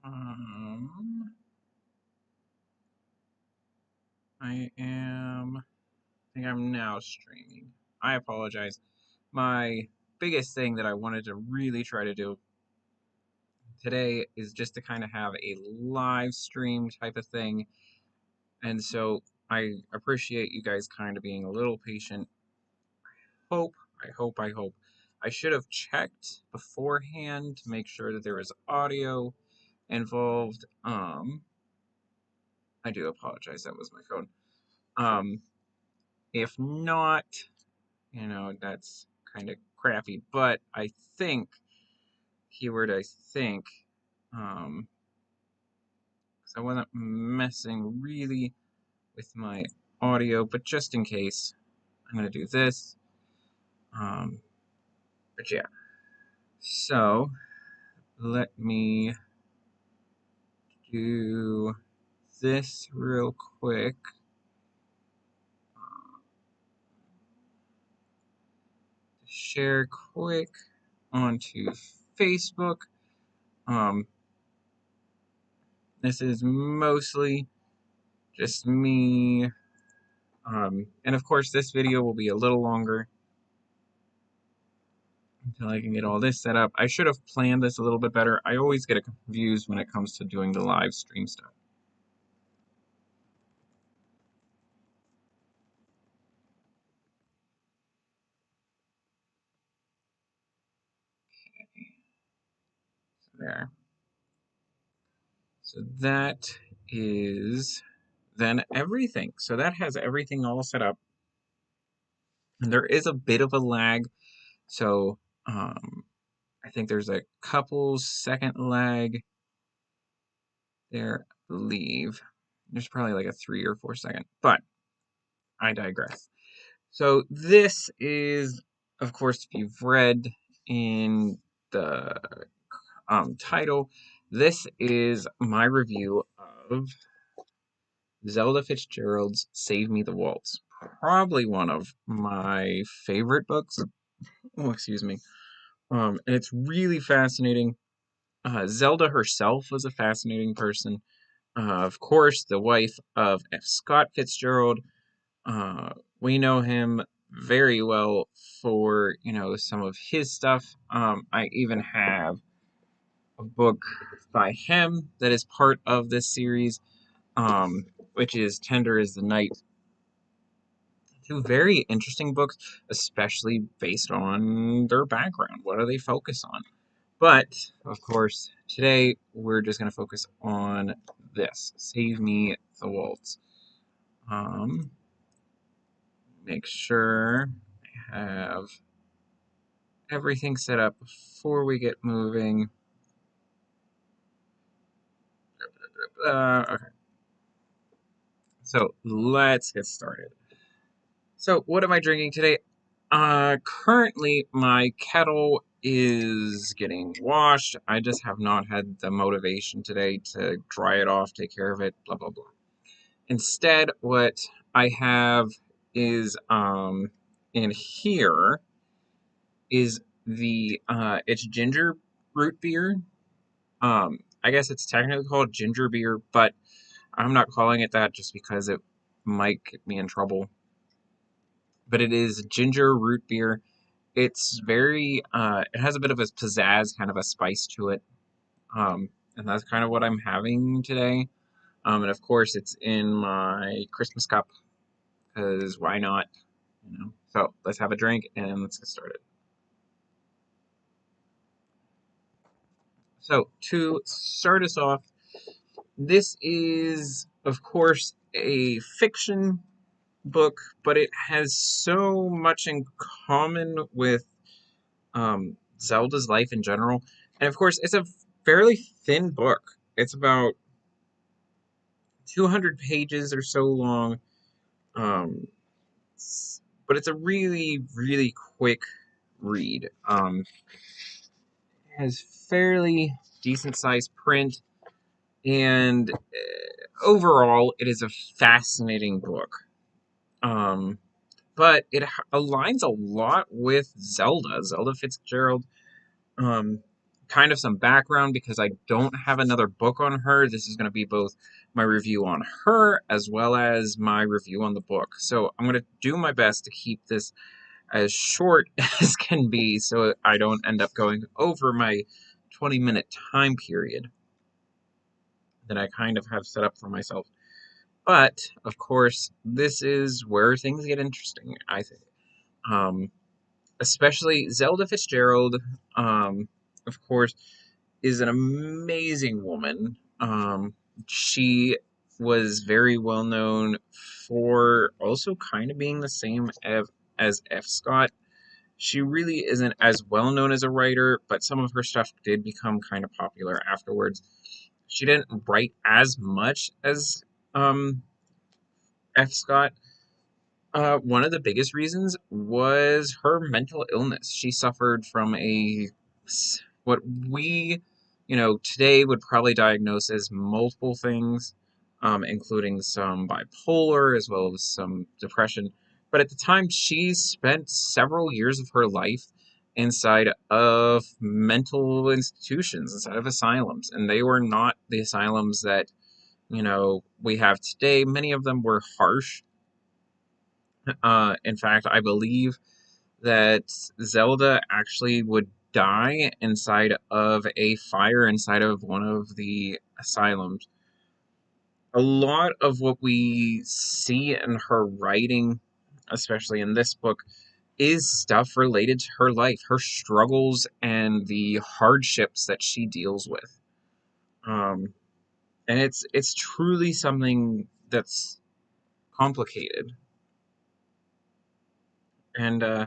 Um, I think I'm now streaming. I apologize. My biggest thing that I wanted to really try to do today is just to kind of have a live stream type of thing. And so I appreciate you guys kind of being a little patient. Hope, I hope. I should have checked beforehand to make sure that there was audio involved. I do apologize. That was my phone. Um, if not, that's kind of crappy. But I think, keyword I think, um, 'cause I wasn't messing really with my audio, but just in case, I'm gonna do this. Um, but yeah, so let me do this real quick. Share quick onto Facebook. Um, this is mostly just me. And of course, this video will be a little longer until I can get all this set up. I should have planned this a little bit better. I always get confused when it comes to doing the live stream stuff. So there. So that is then everything. So that has everything all set up. And there is a bit of a lag. So I think there's a couple second lag there, I believe. There's probably like a 3 or 4 second, but I digress. So this is, of course, if you've read in the title, this is my review of Zelda Fitzgerald's Save Me the Waltz. Probably one of my favorite books. Oh, excuse me. And it's really fascinating. Zelda herself was a fascinating person. Of course, the wife of F. Scott Fitzgerald. We know him very well for, some of his stuff. I even have a book by him that is part of this series, which is Tender as the Night. Two very interesting books, especially based on their background. What do they focus on? But, of course, today we're just going to focus on this. Save Me the Waltz. Make sure I have everything set up before we get moving. Okay. So let's get started. So what am I drinking today? Currently my kettle is getting washed. I just have not had the motivation today to dry it off, take care of it, blah, blah, blah. Instead, what I have is, in here is it's ginger root beer. I guess it's technically called ginger beer, but I'm not calling it that just because it might get me in trouble. But it is ginger root beer. It's it has a bit of a pizzazz, kind of a spice to it. And that's kind of what I'm having today. And of course, it's in my Christmas cup, because why not? So let's have a drink and let's get started. So to start us off, this is, of course, a fiction book, but it has so much in common with Zelda's life in general. And of course, it's a fairly thin book. It's about 200 pages or so long. But it's a really, really quick read. It has fairly decent sized print, and overall, it is a fascinating book. But it aligns a lot with Zelda Fitzgerald. kind of some background because I don't have another book on her. This is going to be both my review on her as well as my review on the book. So I'm going to do my best to keep this as short as can be so I don't end up going over my 20-minute time period that I kind of have set up for myself. But, of course, this is where things get interesting, I think. Especially Zelda Fitzgerald, of course, is an amazing woman. She was very well known for also kind of being the same as F. Scott. She really isn't as well known as a writer, but some of her stuff did become kind of popular afterwards. She didn't write as much as F. Scott. One of the biggest reasons was her mental illness. She suffered from what we, today would probably diagnose as multiple things, including some bipolar as well as some depression. But at the time, she spent several years of her life inside of mental institutions, inside of asylums, and they were not the asylums that, we have today. Many of them were harsh. In fact, I believe that Zelda actually would die inside of a fire inside of one of the asylums. A lot of what we see in her writing, especially in this book, is stuff related to her life, her struggles, and the hardships that she deals with. And it's truly something that's complicated. And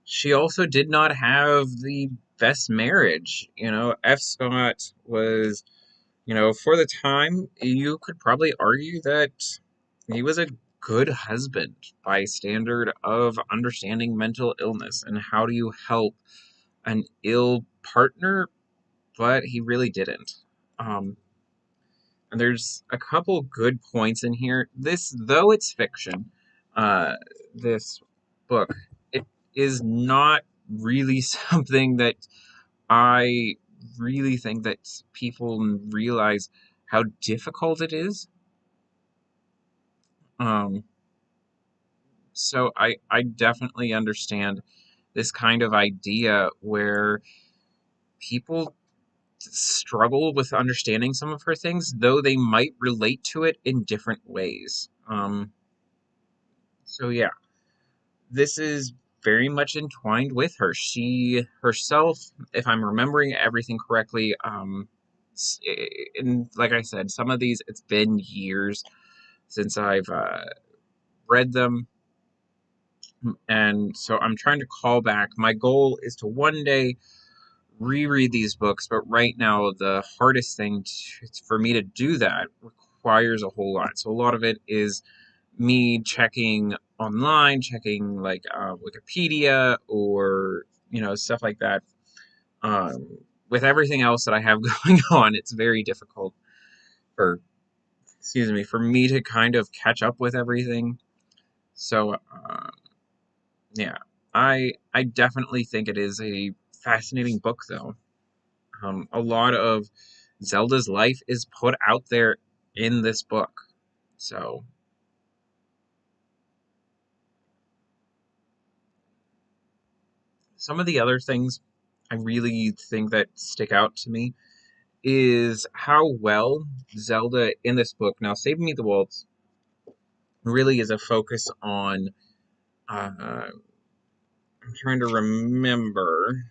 she also did not have the best marriage. F. Scott was, for the time, you could probably argue that he was a good husband by standard of understanding mental illness and how do you help an ill partner, but he really didn't. And there's a couple good points in here. This, though it's fiction, uh, this book, it is not really something that I really think that people realize how difficult it is. Um, so I definitely understand this kind of idea where people struggle with understanding some of her things, though they might relate to it in different ways. So yeah, this is very much entwined with her. She herself, if I'm remembering everything correctly, and like I said, some of these, it's been years since I've read them, and so I'm trying to call back. My goal is to one day reread these books, but right now the hardest thing for me to do that requires a whole lot. So a lot of it is me checking online, checking like Wikipedia or stuff like that. With everything else that I have going on, it's very difficult for for me to kind of catch up with everything. So yeah, I definitely think it is a fascinating book, though. A lot of Zelda's life is put out there in this book. So some of the other things I really think that stick out to me is how well Zelda in this book, now Save Me the Waltz, really is a focus on, I'm trying to remember,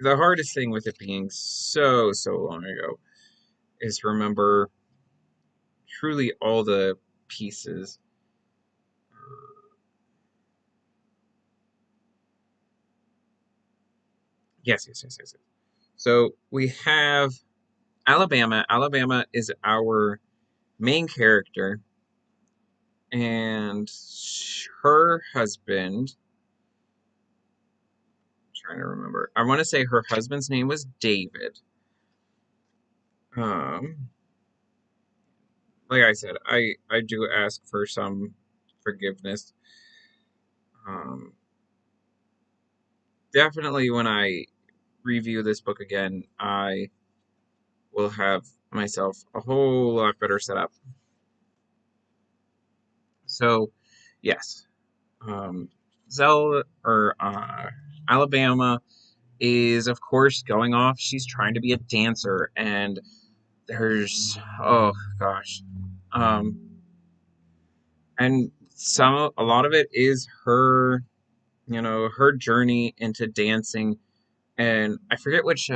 the hardest thing with it being so long ago is to remember truly all the pieces. Yes. So we have Alabama. Alabama is our main character, and her husband, I'm trying to remember. I want to say her husband's name was David. Um, like I said, I do ask for some forgiveness. Um, definitely when I review this book again, I will have myself a whole lot better setup. So, yes, Zelda or Alabama is of course going off. She's trying to be a dancer, and there's oh gosh, um, and a lot of it is her, her journey into dancing, and I forget which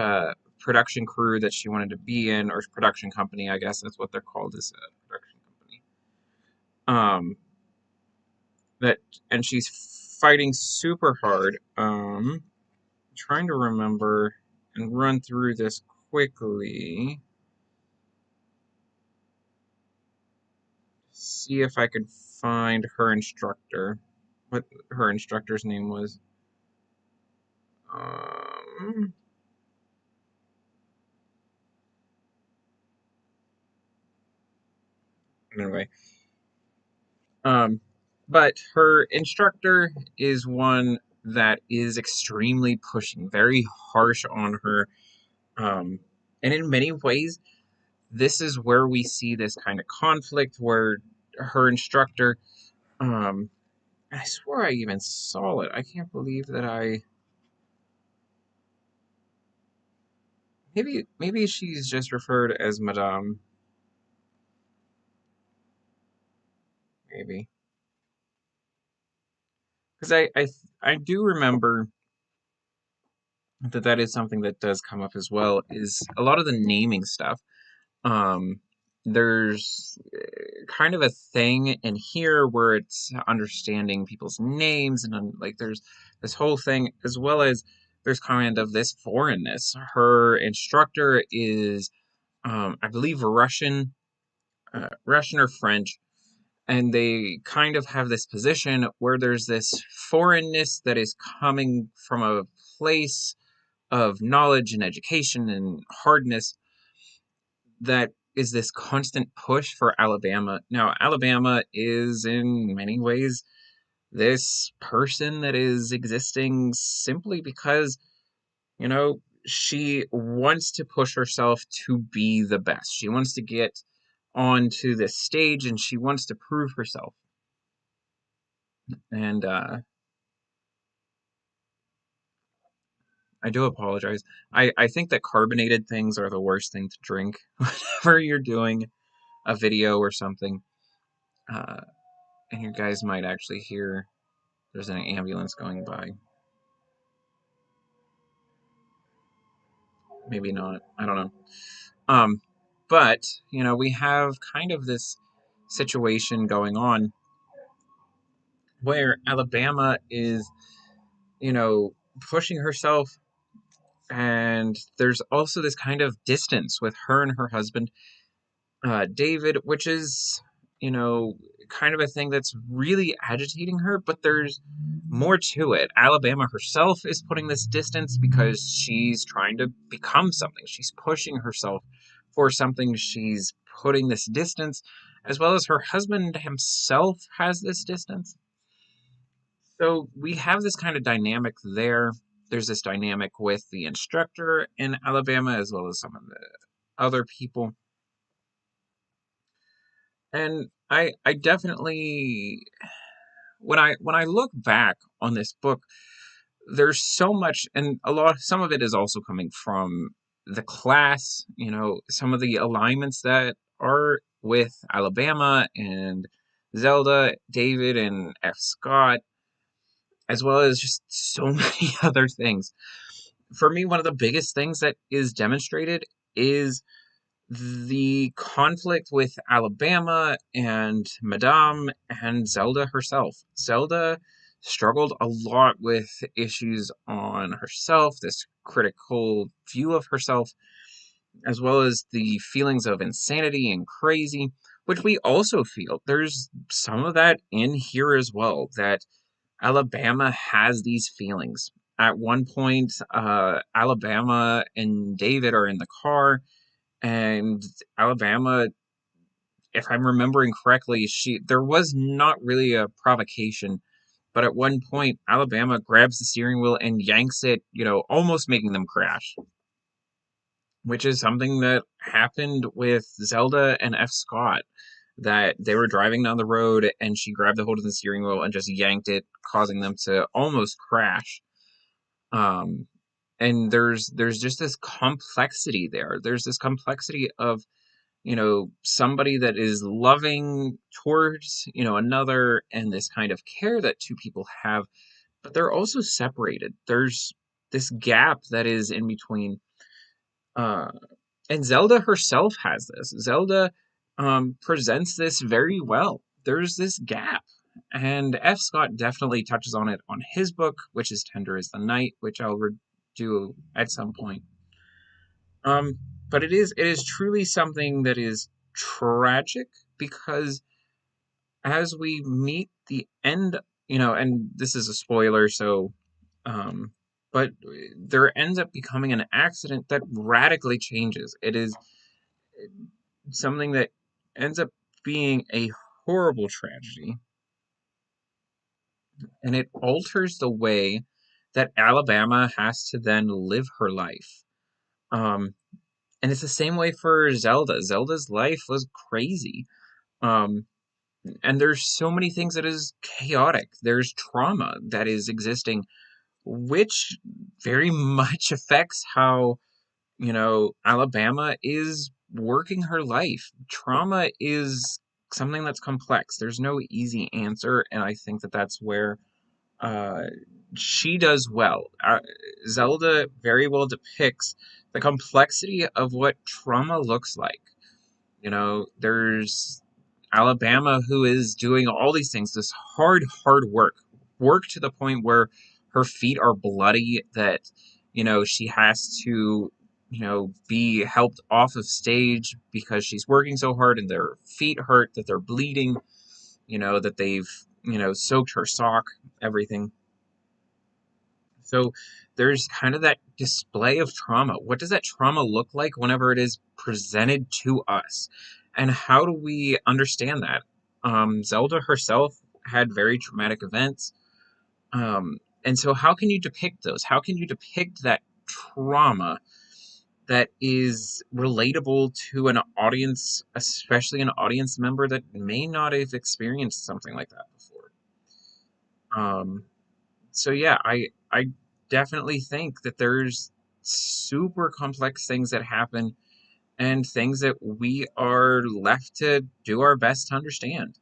production crew that she wanted to be in, or production company, I guess that's what they're called, is a production company. That and she's fighting super hard. Trying to remember and run through this quickly. See if I could find her instructor. What her instructor's name was. Anyway. But her instructor is one that is extremely pushing, very harsh on her. And in many ways, this is where we see this kind of conflict where her instructor, I swore I even saw it. I can't believe that maybe she's just referred as Madame. Maybe. Because I do remember that is something that does come up as well, is a lot of the naming stuff. Um, there's kind of a thing in here where it's understanding people's names, and like there's this whole thing, as well as there's kind of this foreignness. Her instructor is, I believe, Russian or French, and they kind of have this position where there's this foreignness that is coming from a place of knowledge and education and hardness that is this constant push for Alabama. Now, Alabama is in many ways this person that is existing simply because, she wants to push herself to be the best. She wants to get onto this stage and she wants to prove herself. And I do apologize. I think that carbonated things are the worst thing to drink whenever you're doing a video or something. Uh, and you guys might actually hear there's an ambulance going by. Maybe not. I don't know. But, we have kind of this situation going on where Alabama is, pushing herself, and there's also this kind of distance with her and her husband, David, which is, you know, kind of a thing that's really agitating her, but there's more to it. Alabama herself is putting this distance because she's trying to become something. She's pushing herself for something. She's putting this distance, as well as her husband himself has this distance. So we have this kind of dynamic there. There's this dynamic with the instructor in Alabama, as well as some of the other people. And I definitely, when I look back on this book, there's so much, and some of it is also coming from the class, some of the alignments that are with Alabama and Zelda, David, and F. Scott, as well as just so many other things. For me, one of the biggest things that is demonstrated is the conflict with Alabama and Madame and Zelda herself. Zelda struggled a lot with issues on herself, this critical view of herself, as well as the feelings of insanity and crazy, which we also feel. There's some of that in here as well, that Alabama has these feelings. At one point, Alabama and David are in the car, and Alabama, if I'm remembering correctly, there was not really a provocation But at one point, Alabama grabs the steering wheel and yanks it, almost making them crash, which is something that happened with Zelda and F. Scott, that they were driving down the road and she grabbed the hold of the steering wheel and just yanked it, causing them to almost crash. Um, and there's just this complexity there. There's this complexity of, somebody that is loving towards, another, and this kind of care that two people have, but they're also separated. There's this gap that is in between. Uh, and Zelda herself has this. Zelda presents this very well. There's this gap. And F. Scott definitely touches on it on his book, which is Tender as the Night, which I'll do at some point. But it is truly something that is tragic, because as we meet the end, and this is a spoiler, so but there ends up becoming an accident that radically changes. It is something that ends up being a horrible tragedy, and it alters the way that Alabama has to then live her life. Um, and it's the same way for Zelda. Zelda's life was crazy. Um, and there's so many things that is chaotic. There's trauma that is existing, which very much affects how, Alabama is working her life. Trauma is something that's complex. There's no easy answer, and I think that that's where uh, she does well. Zelda very well depicts the complexity of what trauma looks like. There's Alabama, who is doing all these things, this hard work to the point where her feet are bloody, that, she has to, be helped off of stage because she's working so hard and their feet hurt, that they're bleeding, that they've, soaked her sock, everything. So there's kind of that display of trauma. What does that trauma look like whenever it is presented to us? And how do we understand that? Zelda herself had very traumatic events. And so how can you depict those? How can you depict that trauma that is relatable to an audience, especially an audience member that may not have experienced something like that before? Um, so yeah, I definitely think that there's super complex things that happen, and things that we are left to do our best to understand.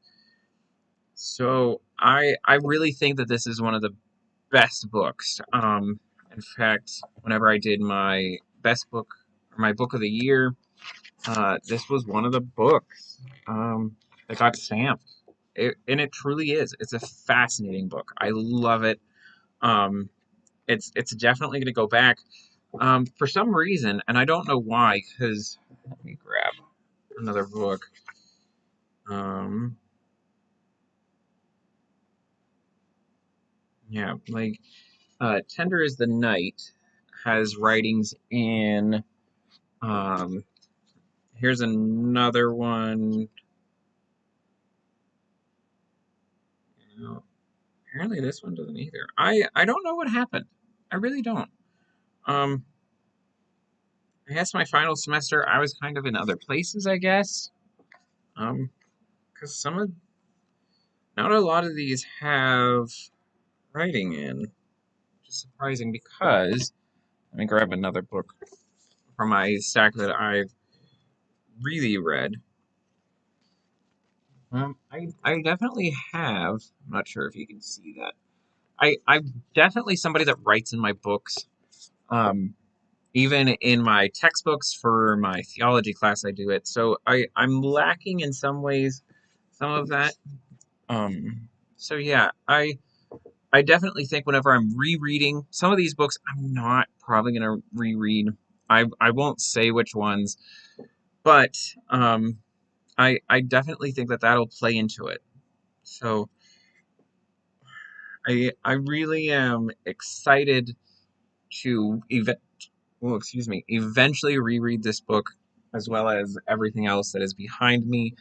So I really think that this is one of the best books. In fact, whenever I did my best book, or my book of the year, this was one of the books that got stamped. And it truly is. It's a fascinating book. I love it. Um, it's definitely going to go back. For some reason, and I don't know why, because let me grab another book. Um, yeah, like Tender as the Night has writings in. Um, Here's another one. Apparently this one doesn't either. I don't know what happened. I really don't. Um, I guess my final semester I was kind of in other places, I guess. Because not a lot of these have writing in, which is surprising, because let me grab another book from my stack that I've really read. I definitely have. I'm not sure if you can see that. I'm definitely somebody that writes in my books. Um, Even in my textbooks for my theology class, I do it. So I'm lacking in some ways, some of that. So yeah, I definitely think whenever I'm rereading some of these books, I'm not probably gonna reread. I won't say which ones, but I definitely think that that'll play into it. So I really am excited to eventually reread this book, as well as everything else that is behind me.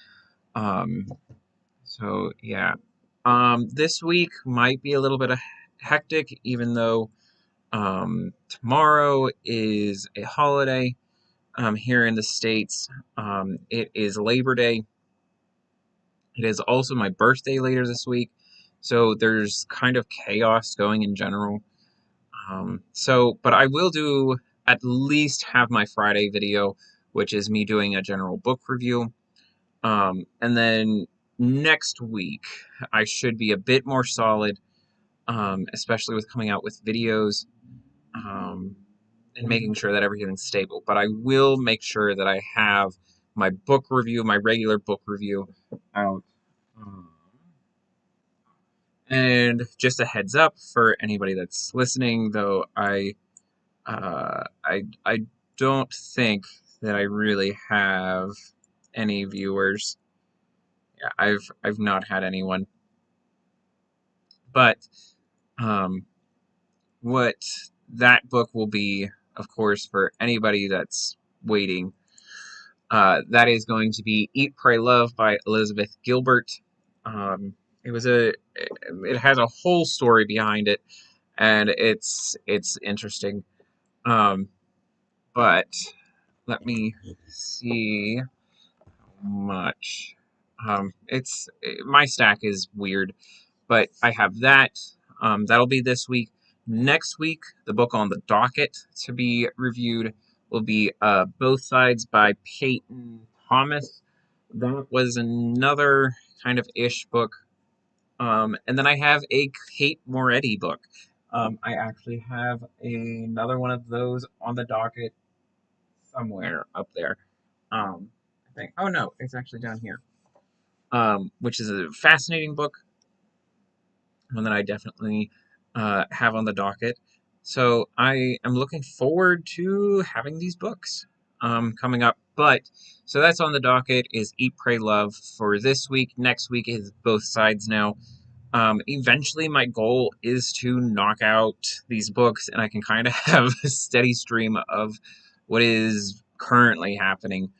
Um, so yeah, This week might be a little bit hectic, even though tomorrow is a holiday here in the States. It is Labor Day. It is also my birthday later this week, so there's kind of chaos going in general. But I will do at least have my Friday video, which is me doing a general book review. And then next week, I should be a bit more solid, especially with coming out with videos, and making sure that everything's stable. But I will make sure that I have my book review, my regular book review out. And just a heads up for anybody that's listening, though, I don't think that I really have any viewers. Yeah, I've not had anyone. But what that book will be, of course, for anybody that's waiting, that is going to be Eat, Pray, Love by Elizabeth Gilbert. It has a whole story behind it, and it's interesting. But let me see how much. It's my stack is weird, but I have that. That'll be this week. Next week, the book on the docket to be reviewed will be Both Sides by Peyton Thomas. That was another kind of ish book. And then I have a Kate Moretti book. I actually have another one of those on the docket somewhere up there. I think. Oh no, it's actually down here. Which is a fascinating book, one that I definitely have on the docket. So I am looking forward to having these books coming up. But so that's on the docket is Eat, Pray, Love for this week. Next week is Both Sides now. Eventually, my goal is to knock out these books, and I can kind of have a steady stream of what is currently happening.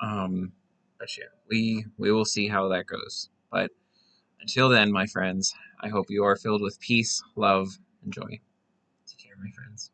But yeah, we will see how that goes. But until then, my friends, I hope you are filled with peace, love, and joy. Take care, my friends.